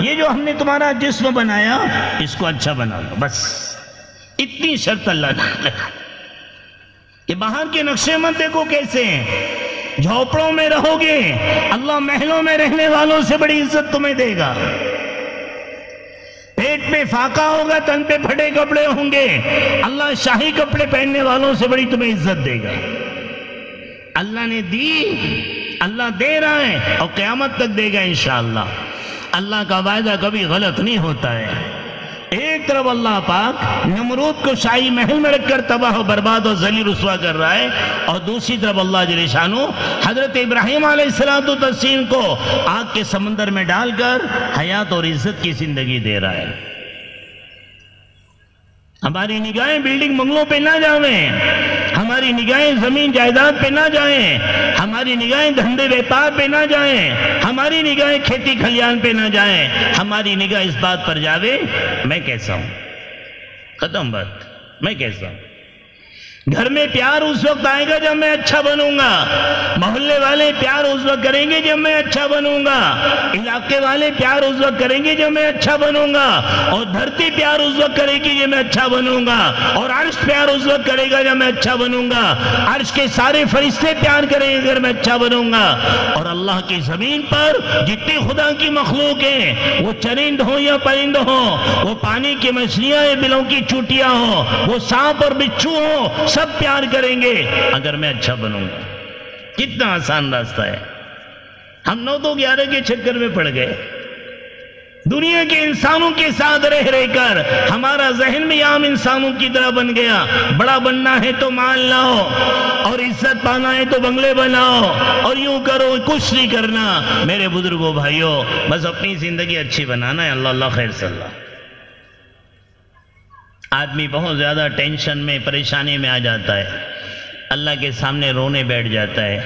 یہ جو ہم نے تمہارا جسم بنایا اس کو اچھا بنا لو، بس اتنی شرط اللہ نے لگا۔ یہ باہر کے نقشے مت دیکھو کیسے ہیں، جھوپڑوں میں رہو گے اللہ محلوں میں رہنے والوں سے بڑی عزت تمہیں دے گا، پیٹ میں فاقہ ہوگا تن پہ پھٹے کپڑے ہوں گے اللہ شاہی کپڑے پہننے والوں سے بڑی تمہیں عزت دے گا۔ اللہ نے دی، اللہ دے رہا ہے اور قیامت تک دے گا انشاءاللہ۔ اللہ کا وعدہ کبھی غلط نہیں ہوتا ہے۔ ایک طرف اللہ پاک نمرود کو شاہی محل میں رکھ کر تباہ و برباد و ذلیل رسوا کر رہا ہے، اور دوسری طرف اللہ جل شانہ حضرت ابراہیم علیہ السلام کو آگ کے سمندر میں ڈال کر حیات اور عزت کی زندگی دے رہا ہے۔ ہماری نگاہیں بلڈنگ بنگلوں پہ نہ جائیں، ہماری نگاہیں زمین جائیداد پہ نہ جائیں، ہماری نگاہیں دھندے بیپار پہ نہ جائیں، ہماری نگاہیں کھیتی کھلیان پہ نہ جائیں، ہماری نگاہ اس بات پر جاوے میں کیسا ہوں، ختم بات، میں کیسا ہوں۔ گھر میں پیار اس وقت آئے گا جب میں اچھا بنوں گا، محلے والے پیار اس وقت کریں گے جب میں اچھا بنوں گا، علاقے والے پیار اس وقت کریں گے جب میں اچھا بنوں گا، اور دھرتی پیار اس وقت کرے گی جب میں اچھا بنوں گا، اور عرش پیار اس وقت کرے گا جب میں اچھا بنوں گا، عرش کے سارے فرشتے پیار کریں گے اگر میں اچھا بنوں گا، اور اللہ کی زمین پر جتنی خدا کی مخلوق ہیں، وہ چرند ہوں یا پرند ہوں، وہ پانی کی مچھلیاں یا بلوں کی چوٹیاں ہوں، وہ سانپ اور بچھو ہوں، سب پیار کریں گے اگر میں اچھا بنوں گا۔ کتنا آسان راستہ ہے۔ ہم 9-11 کے چکر میں پڑ گئے، دنیا کے انسانوں کے ساتھ رہ کر ہمارا ذہن بھی عام انسانوں کی طرح بن گیا۔ بڑا بننا ہے تو مال لاؤ، اور عزت پانا ہے تو بنگلے بناؤ، اور یوں کرو، کچھ نہیں کرنا۔ میرے بزرگوں بھائیوں، بس اپنی زندگی اچھی بنانا ہے۔ اللہ خیر صلی اللہ۔ آدمی بہت زیادہ ٹینشن میں، پریشانی میں آ جاتا ہے، اللہ کے سامنے رونے بیٹھ جاتا ہے،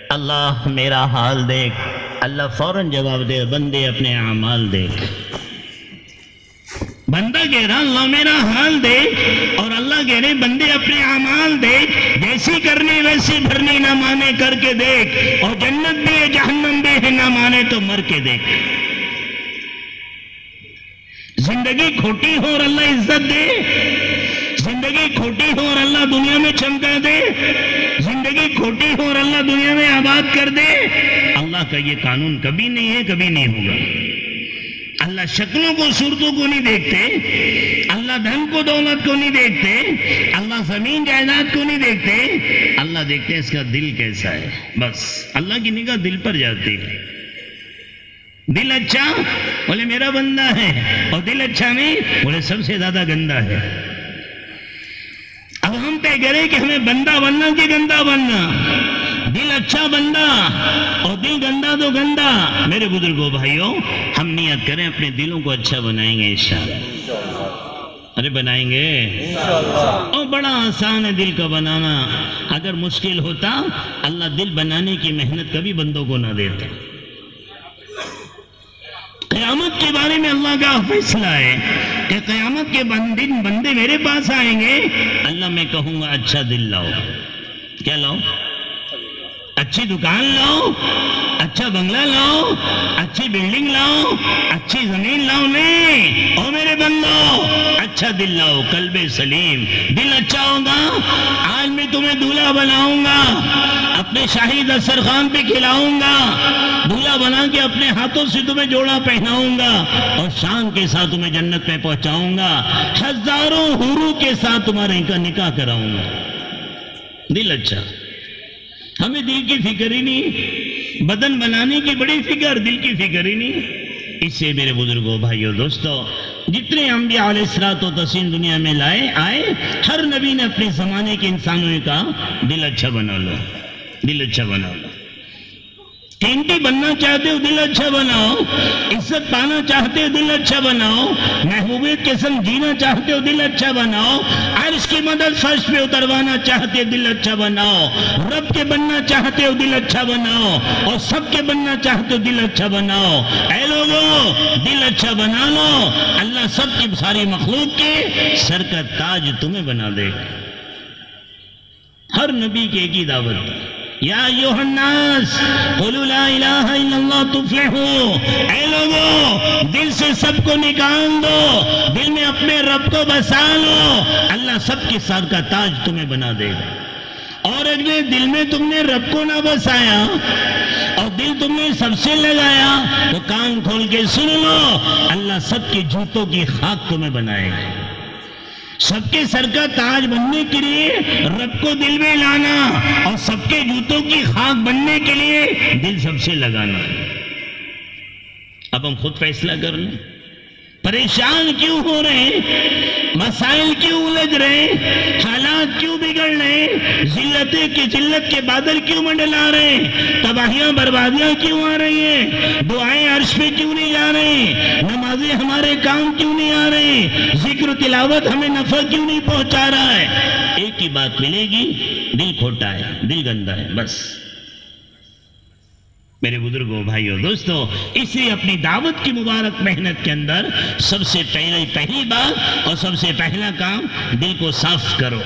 اللہ میرا حال دیکھ۔ اللہ فوراً جواب دے، بندے اپنے اعمال دیکھ۔ بندہ کہہ رہا اللہ میرا حال دیکھ، اور اللہ کہہ رہے بندے اپنے اعمال دیکھ، جیسی کرنی ویسی بھرنی، نہ مانے کر کے دیکھ، اور جنت بھی ہے جہنم بھی ہے، نہ مانے تو مر کے دیکھ۔ زندگی کھوٹی ہو اور اللہ عزت دے، زندگی کھوٹی ہو اور اللہ دنیا میں چمکا دے، زندگی کھوٹی ہو اور اللہ دنیا میں آباد کر دے، اللہ کا یہ قانون کبھی نہیں ہے، کبھی نہیں ہوگا۔ اللہ شکلوں کو، صورتوں کو نہیں دیکھتے، اللہ دھن کو، دولت کو نہیں دیکھتے، اللہ زمین جائیداد کو نہیں دیکھتے، اللہ دیکھتے ہیں اس کا دل کیسا ہے۔ بس اللہ کی نگاہ دل پر جاتی ہے۔ دل اچھا بولے میرا بندہ ہے، اور دل اچھا نہیں بولے سب سے زیادہ گندا ہے۔ اب ہم طے کریں کہ ہمیں بندہ بننا کہ گندا بننا، دل اچھا بندہ اور دل گندا تو گندا۔ میرے بزرگوں بھائیوں، ہم نیت کریں اپنے دلوں کو اچھا بنائیں گے انشاءاللہ۔ ارے بنائیں گے انشاءاللہ۔ اور بڑا آسان ہے دل کا بنانا۔ اگر مشکل ہوتا اللہ دل بنانے کی محنت کبھی بندوں کو نہ دیتا۔ قیامت کے بارے میں اللہ کا فیصلہ ہے کہ قیامت کے دن بندے میرے پاس آئیں گے، اللہ میں کہوں گا اچھا دل لاؤ۔ کیا لاؤ؟ اچھی دکان لاؤ، اچھا بنگلہ لاؤ، اچھی بلڈنگ لاؤ، اچھی زمین لاؤ، نہیں، او میرے بندو اچھا دل لاؤ، قلب سلیم۔ دل اچھا ہوگا، آج میں تمہیں دولہا بناؤں گا، اپنے شاہی دسترخوان پہ کھلاؤں گا، دولہا بنا کے اپنے ہاتھوں سے تمہیں جوڑا پہناؤں گا، اور شان کے ساتھ تمہیں جنت میں پہنچاؤں گا، ہزاروں حوروں کے ساتھ تمہارے نکاح کراؤں گا۔ دل اچھا، ہمیں دل کی فکر ہی نہیں، بدن بنانے کی بڑی فکر، دل کی فکر ہی نہیں۔ اس سے میرے بزرگوں بھائیوں دوستو، جتنے انبیاء علیہ الصلوۃ والتسلیم دنیا میں آئے، ہر نبی نے اپنے زمانے کے انسانوں نے کہا دل اچھا بنا لو، دل اچھا بنا لو۔ قیمتی بننا چاہتے ہو دل اچھا بناؤ، عزت پانا چاہتے ہو دل اچھا بناؤ، محبوبیت کے سنگ جینا چاہتے ہو دل اچھا بناؤ، عرش کی مدد فرش پہ اتروانا چاہتے ہو دل اچھا بناؤ، رب کے بننا چاہتے ہو دل اچھا بناؤ، اور سب کے بننا چاہتے ہو دل اچھا بناؤ۔ اے لوگو دل اچھا بنا لو، اللہ سب کی ساری مخلوق کے سر کا تاج تمہیں بنا دے۔ ہر نبی کی ایک ہی دعوت، یا ایھا الناس قولوا لا الہ الا اللہ تفلحوا، اے لوگو دل سے سب کو نکال دو، دل میں اپنے رب کو بسا لو، اللہ سب کے سر کا تاج تمہیں بنا دے گا۔ اور اگر دل میں تم نے رب کو نہ بسایا اور دل تم نے سب سے لگایا تو کان کھول کے سن لو، اللہ سب کے جوتوں کی خاک تمہیں بنائے گا۔ سب کے سر کا تاج بننے کے لیے رب کو دل میں لانا اور سب کے جوتوں کی خاک بننے کے لیے دل سب سے لگانا۔ اب ہم خود فیصلہ کر لیں، پریشان کیوں ہو رہے ہیں، مسائل کیوں الجھ رہے ہیں، حالات کیوں بگڑ رہے ہیں، ذلت کے بادل کیوں منڈلا رہے ہیں، تباہیاں بربادیاں کیوں آ رہی ہیں، دعائیں عرش پہ کیوں نہیں جا رہی، نمازیں ہمارے کام کیوں نہیں آ رہی، ذکر و تلاوت ہمیں نفع کیوں نہیں پہنچا رہا ہے؟ ایک ہی بات ملے گی، دل کھوٹا ہے، دل گندا ہے، بس۔ میرے بزرگوں، بھائیوں، دوستوں، اس لیے اپنی دعوت کی مبارک محنت کے اندر سب سے پہلی بات اور سب سے پہلا کام، دل کو صاف کرو۔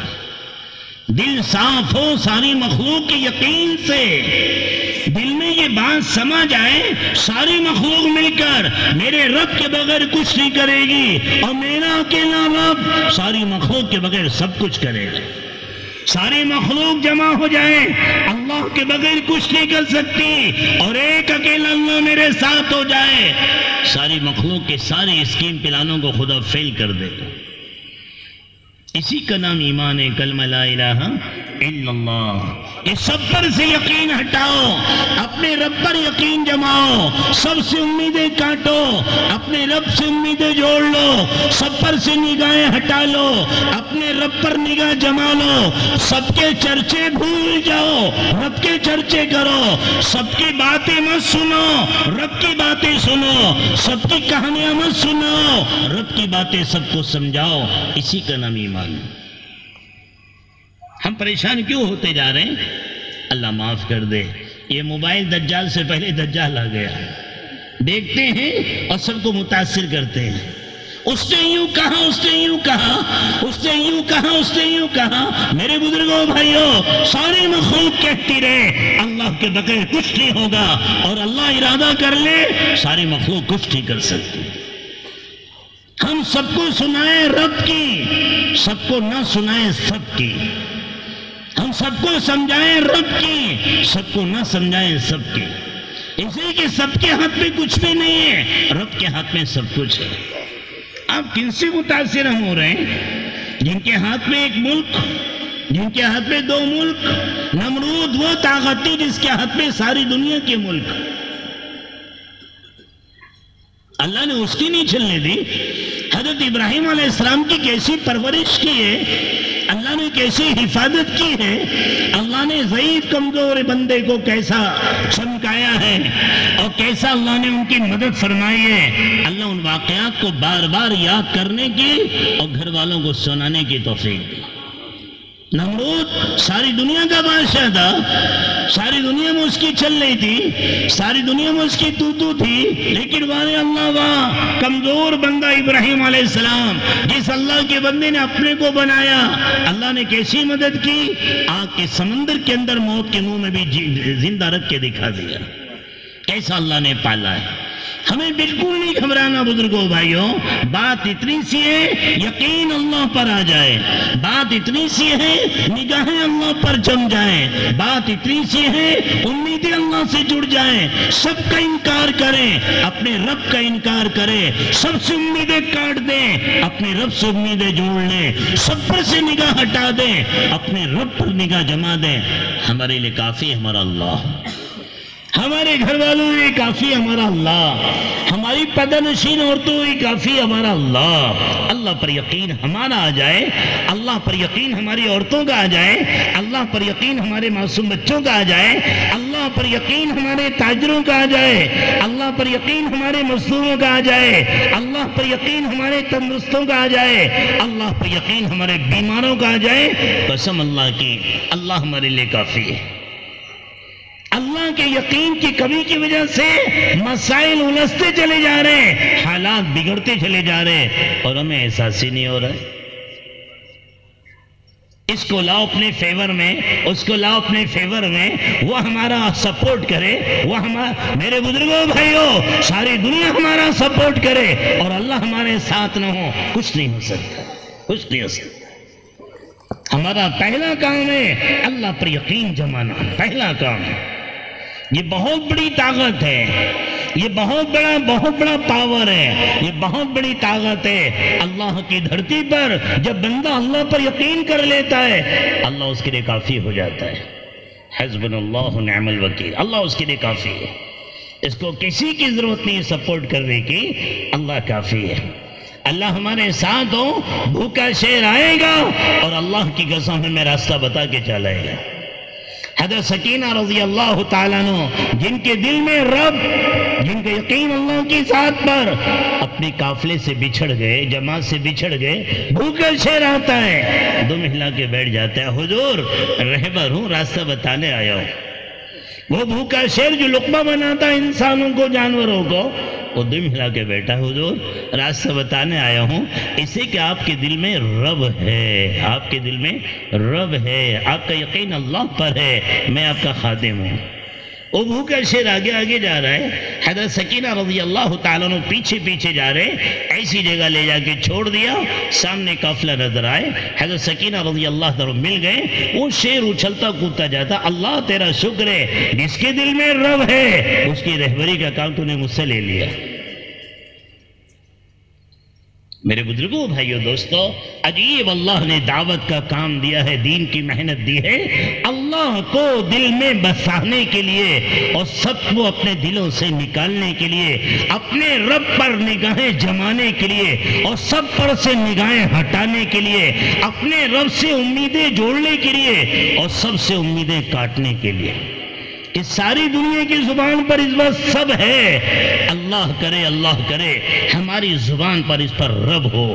دل صاف ہو ساری مخلوق کے یقین سے، دل میں یہ بات سمجھ آئے ساری مخلوق مل کر میرے رب کے بغیر کچھ نہیں کرے گی اور میرا اکیلا رب ساری مخلوق کے بغیر سب کچھ کرے گا۔ ساری مخلوق جمع ہو جائے، اللہ کے بغیر کچھ نہیں کر سکتی، اور ایک اکیلا اللہ میرے ساتھ ہو جائے، ساری مخلوق کے سارے اسکیم پلانوں کو خدا فیل کر دے گا۔ اسی کا نام ایمان ہے، کلمہ لا الہ الا اللہ۔ یہ سب پر سے یقین ہٹاؤ، اپنے رب پر یقین جماؤ، سب سے امیدیں کاٹو، اپنے رب سے امیدیں جوڑ لو، سب پر سے نگاہیں ہٹا لو، اپنے رب پر نگاہ جما لو، سب کے چرچے بھول جاؤ، رب کے چرچے کرو، سب کی باتیں مت سنو، رب کی باتیں سنو، سب کی کہانیاں مت سنو، رب کی باتیں سب کو سمجھاؤ۔ اسی کا نام ایمان۔ ہم پریشان کیوں ہوتے جا رہے ہیں؟ اللہ معاف کر دے، یہ موبائل دجال سے پہلے دجال آ گیا، دیکھتے ہیں اور سب کو متاثر کرتے ہیں، اس نے یوں کہا، اس نے یوں کہا، اس نے یوں کہا، اس نے یوں کہا۔ میرے بزرگوں، بھائیوں، ساری مخلوق کہتی رہے اللہ کے بغیر کچھ نہیں ہوگا، اور اللہ ارادہ کر لے ساری مخلوق کچھ نہیں کر سکتی۔ ہم سب کو سنائیں رب کی، سب کو نہ سنائیں سب کی، ہم سب کو سمجھائیں رب کی، سب کو نہ سمجھائیں سب کی، اس لیے کہ سب کے ہاتھ میں کچھ بھی نہیں ہے، رب کے ہاتھ میں سب کچھ ہے۔ آپ کن سے متاثر ہم ہو رہے ہیں؟ جن کے ہاتھ میں ایک ملک، جن کے ہاتھ میں دو ملک، نمرود وہ طاقت تھی جس کے ہاتھ میں ساری دنیا کے ملک، اللہ نے اس کی نہیں چلنے دی۔ حضرت ابراہیم علیہ السلام کی کیسی پرورش کی ہے، اللہ نے کیسی حفاظت کی ہے، اللہ نے ضعیف کمزور بندے کو کیسا چمکایا ہے اور کیسا اللہ نے ان کی مدد فرمائی ہے۔ اللہ ان واقعات کو بار بار یاد کرنے کی اور گھر والوں کو سنانے کی توفیق دی۔ نمرود ساری دنیا کا بادشاہ تھا، ساری دنیا میں اس کی چل رہی تھی، ساری دنیا میں اس کی تو تھی، لیکن وہاں اللہ واہ کمزور بندہ ابراہیم علیہ السلام، جس اللہ کے بندے نے اپنے کو بنایا، اللہ نے کیسی مدد کی، آگ کے سمندر کے اندر موت کے منہ میں بھی زندہ رکھ کے دکھا دیا، کیسا اللہ نے پالا ہے۔ ہمیں بالکل نہیں گھبرانا بزرگوں، بھائیوں، بات اتنی سی ہے یقین اللہ پر آ جائے، بات اتنی سی ہے نگاہیں اللہ پر جم جائیں، بات اتنی سی ہے امیدیں اللہ سے جڑ جائیں، سب کا انکار کریں، اپنے رب کا انکار کریں، سب سے امیدیں کاٹ دیں، اپنے رب سے امیدیں جوڑ لیں، سب پر سے نگاہ ہٹا دیں، اپنے رب پر نگاہ جما دیں۔ ہمارے لیے کافی ہمارا اللہ، ہمارے گھر والوں میں کافی ہمارا اللہ، ہماری پردہ-نشین عورتوں میں کافی ہمارا اللہ۔ اللہ پر یقین ہمارا آ جائے، اللہ پر یقین ہماری عورتوں کا آ جائے، اللہ پر یقین ہمارے معصوم بچوں کا آ جائے، اللہ پر یقین ہمارے تاجروں کا آ جائے، اللہ پر یقین ہمارے مزدوروں کا آ جائے، اللہ پر یقین ہمارے تندرستوں کا آ جائے، اللہ پر یقین ہمارے بیماروں کا آ جائے، قسم اللہ کی اللہ ہمارے لیے کافی ہے۔ اللہ کے یقین کی کمی کی وجہ سے مسائل الجھتے چلے جا رہے ہیں، حالات بگڑتے چلے جا رہے ہیں، اور ہمیں احساس ہی نہیں ہو رہا ہے۔ اس کو لاؤ اپنے فیور میں، اس کو لاؤ اپنے فیور میں، وہ ہمارا سپورٹ کرے، وہ میرے بزرگوں بھائیوں، ساری دنیا ہمارا سپورٹ کرے اور اللہ ہمارے ساتھ نہ ہو، کچھ نہیں ہو سکتا، کچھ نہیں ہو سکتا۔ ہمارا پہلا کام ہے اللہ پر یقین جمانا، پہلا کام۔ یہ بہت بڑی طاقت ہے، یہ بہت بڑا پاور ہے، یہ بہت بڑی طاقت ہے۔ اللہ کی دھرتی پر جب بندہ اللہ پر یقین کر لیتا ہے، اللہ اس کے لیے کافی ہو جاتا ہے۔ حسبنا اللہ نعم الوکیل، اللہ اس کے لیے کافی ہے، اس کو کسی کی ضرورت نہیں سپورٹ کرنے کی، اللہ کافی ہے۔ اللہ ہمارے ساتھ ہو، بھوکا شیر آئے گا اور اللہ کی قسم ہمیں راستہ بتا کے چلائے گا۔ حضرت سکینہ رضی اللہ تعالیٰ عنہ، جن کے دل میں رب، جن کا یقین اللہ کی ذات پر، اپنے قافلے سے بچھڑ گئے، جماعت سے بچھڑ گئے، بھوکا شیر آتا ہے، دم ہلا کے بیٹھ جاتا ہے، حضور رہبر ہوں، راستہ بتانے آیا ہوں۔ وہ بھوکا شیر جو لقمہ بناتا ہے انسانوں کو، جانوروں کو، وہ دم ہلا کے بیٹھا، حضور راستہ بتانے آیا ہوں، اسے کہ آپ کے دل میں رب ہے، آپ کے دل میں رب ہے، آپ کا یقین اللہ پر ہے، میں آپ کا خادم ہوں۔ وہ بھوکا شیر آگے آگے جا رہا ہے، حضرت سکینہ رضی اللہ تعالیٰ عنہ پیچھے پیچھے جا رہے، ایسی جگہ لے جا کے چھوڑ دیا، سامنے قافلہ نظر آئے، حضرت سکینہ رضی اللہ تعالیٰ عنہ مل گئے، وہ شیر اچھلتا کودتا جاتا، اللہ تیرا شکر ہے، جس کے دل میں رب ہے اس کی رہبری کا کام تو نے مجھ سے لے لیا۔ میرے بزرگوں بھائیو دوستو، عجیب اللہ نے دعوت کا کام دیا ہے، دین کی محنت دی ہے، اللہ کو دل میں بسانے کے لیے اور سب کو اپنے دلوں سے نکالنے کے لیے، اپنے رب پر نگاہیں جمانے کے لیے اور سب پر سے نگاہیں ہٹانے کے لیے، اپنے رب سے امیدیں جوڑنے کے لیے اور سب سے امیدیں کاٹنے کے لیے۔ اس ساری دنیا کی زبان پر اس وقت سب ہے، اللہ کرے ہماری زبان پر اس پر رب ہو،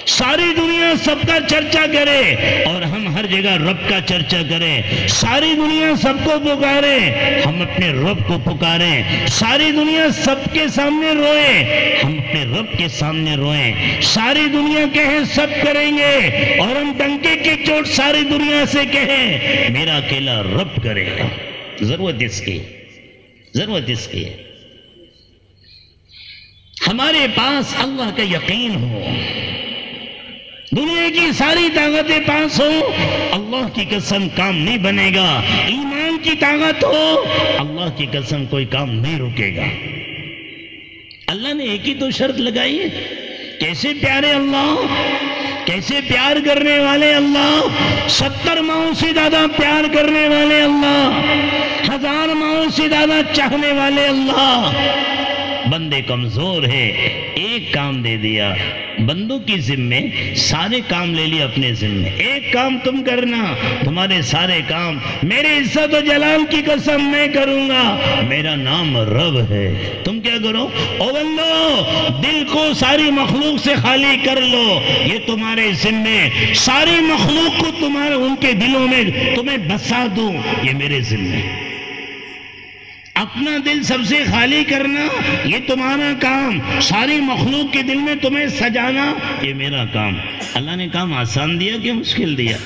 ساری دنیا سب کا چرچا کرے اور ہم ہر جگہ رب کا چرچا کریں، ساری دنیا سب کو پکارے، ہم اپنے رب کو پکاریں، ساری دنیا سب کے سامنے روئے، ہم اپنے رب کے سامنے روئیں، ساری دنیا کہیں سب کریں گے اور ہم ڈنکے کی چوٹ ساری دنیا سے کہیں میرا اکیلا رب کرے گا۔ ضرورت اس کی ہے ہمارے پاس اللہ کا یقین ہو، دنیا کی ساری طاقتیں پاس ہو، اللہ کی قسم کام نہیں بنے گا، ایمان کی طاقت ہو، اللہ کی قسم کوئی کام نہیں رکے گا۔ اللہ نے ایک ہی تو شرط لگائی ہے، کیسے پیارے اللہ، کیسے پیار کرنے والے اللہ، 70 ماؤں سے زیادہ پیار کرنے والے اللہ، 1000 ماؤں سے زیادہ چاہنے والے اللہ۔ بندے کمزور ہے، ایک کام دے دیا، بندوں کی ذمہ سارے کام لے لیا اپنے ذمہ، ایک کام تم کرنا، تمہارے سارے کام میرے عزت و جلال کی قسم میں کروں گا، میرا نام رب ہے، تم کیا کرو؟ او بندو دل کو ساری مخلوق سے خالی کر لو، یہ تمہارے ذمہ، ساری مخلوق کو تمہارے ان کے دلوں میں تمہیں بسا دوں، یہ میرے ذمہ۔ اپنا دل سب سے خالی کرنا یہ تمہارا کام، ساری مخلوق کے دل میں تمہیں سجانا یہ میرا کام۔ اللہ نے کام آسان دیا کہ مشکل دیا؟